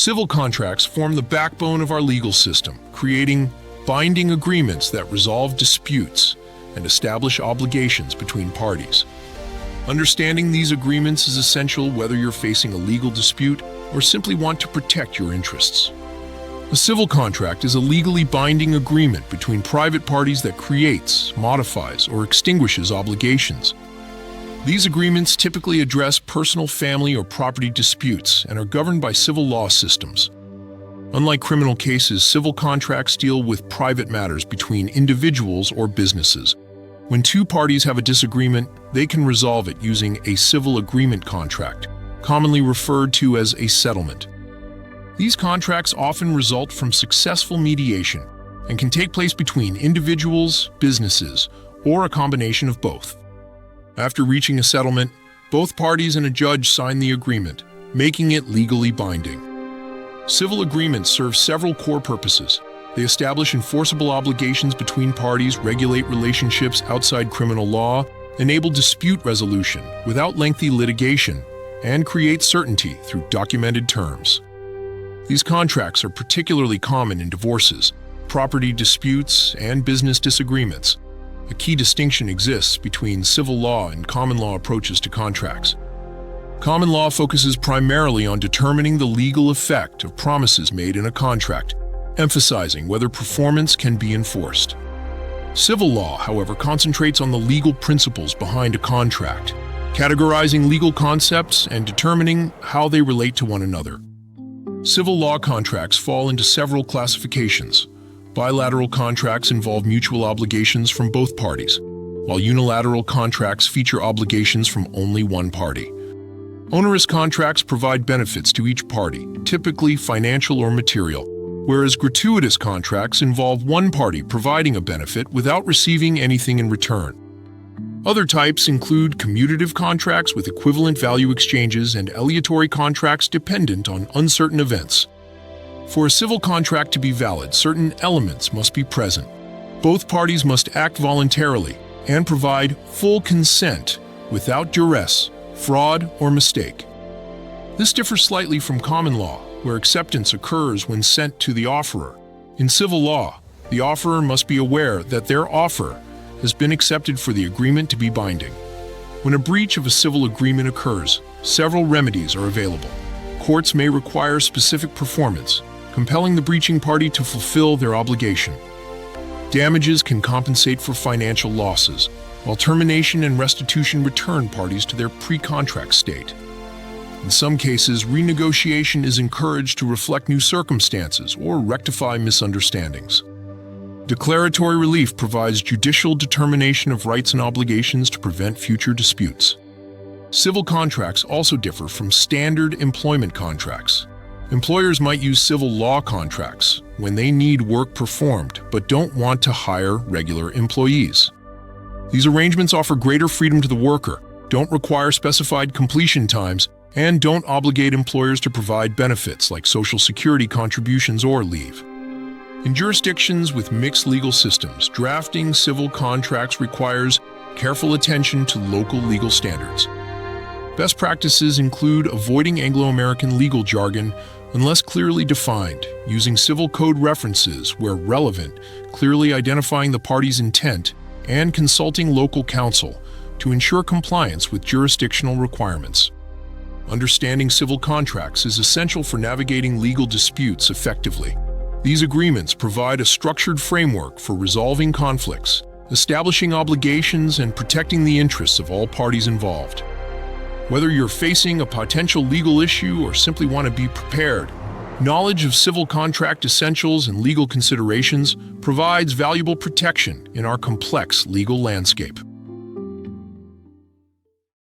Civil contracts form the backbone of our legal system, creating binding agreements that resolve disputes and establish obligations between parties. Understanding these agreements is essential whether you're facing a legal dispute or simply want to protect your interests. A civil contract is a legally binding agreement between private parties that creates, modifies, or extinguishes obligations. These agreements typically address personal, family, or property disputes and are governed by civil law systems. Unlike criminal cases, civil contracts deal with private matters between individuals or businesses. When two parties have a disagreement, they can resolve it using a civil agreement contract, commonly referred to as a settlement. These contracts often result from successful mediation and can take place between individuals, businesses, or a combination of both. After reaching a settlement, both parties and a judge sign the agreement, making it legally binding. Civil agreements serve several core purposes. They establish enforceable obligations between parties, regulate relationships outside criminal law, enable dispute resolution without lengthy litigation, and create certainty through documented terms. These contracts are particularly common in divorces, property disputes, and business disagreements. A key distinction exists between civil law and common law approaches to contracts. Common law focuses primarily on determining the legal effect of promises made in a contract, emphasizing whether performance can be enforced. Civil law, however, concentrates on the legal principles behind a contract, categorizing legal concepts and determining how they relate to one another. Civil law contracts fall into several classifications. Bilateral contracts involve mutual obligations from both parties, while unilateral contracts feature obligations from only one party. Onerous contracts provide benefits to each party, typically financial or material, whereas gratuitous contracts involve one party providing a benefit without receiving anything in return. Other types include commutative contracts with equivalent value exchanges and aleatory contracts dependent on uncertain events. For a civil contract to be valid, certain elements must be present. Both parties must act voluntarily and provide full consent without duress, fraud, or mistake. This differs slightly from common law, where acceptance occurs when sent to the offerer. In civil law, the offerer must be aware that their offer has been accepted for the agreement to be binding. When a breach of a civil agreement occurs, several remedies are available. Courts may require specific performance, compelling the breaching party to fulfill their obligation. Damages can compensate for financial losses, while termination and restitution return parties to their pre-contract state. In some cases, renegotiation is encouraged to reflect new circumstances or rectify misunderstandings. Declaratory relief provides judicial determination of rights and obligations to prevent future disputes. Civil contracts also differ from standard employment contracts. Employers might use civil law contracts when they need work performed but don't want to hire regular employees. These arrangements offer greater freedom to the worker, don't require specified completion times, and don't obligate employers to provide benefits like Social Security contributions or leave. In jurisdictions with mixed legal systems, drafting civil contracts requires careful attention to local legal standards. Best practices include avoiding Anglo-American legal jargon unless clearly defined, using civil code references where relevant, clearly identifying the party's intent, and consulting local counsel to ensure compliance with jurisdictional requirements. Understanding civil contracts is essential for navigating legal disputes effectively. These agreements provide a structured framework for resolving conflicts, establishing obligations, and protecting the interests of all parties involved. Whether you're facing a potential legal issue or simply want to be prepared, knowledge of civil contract essentials and legal considerations provides valuable protection in our complex legal landscape.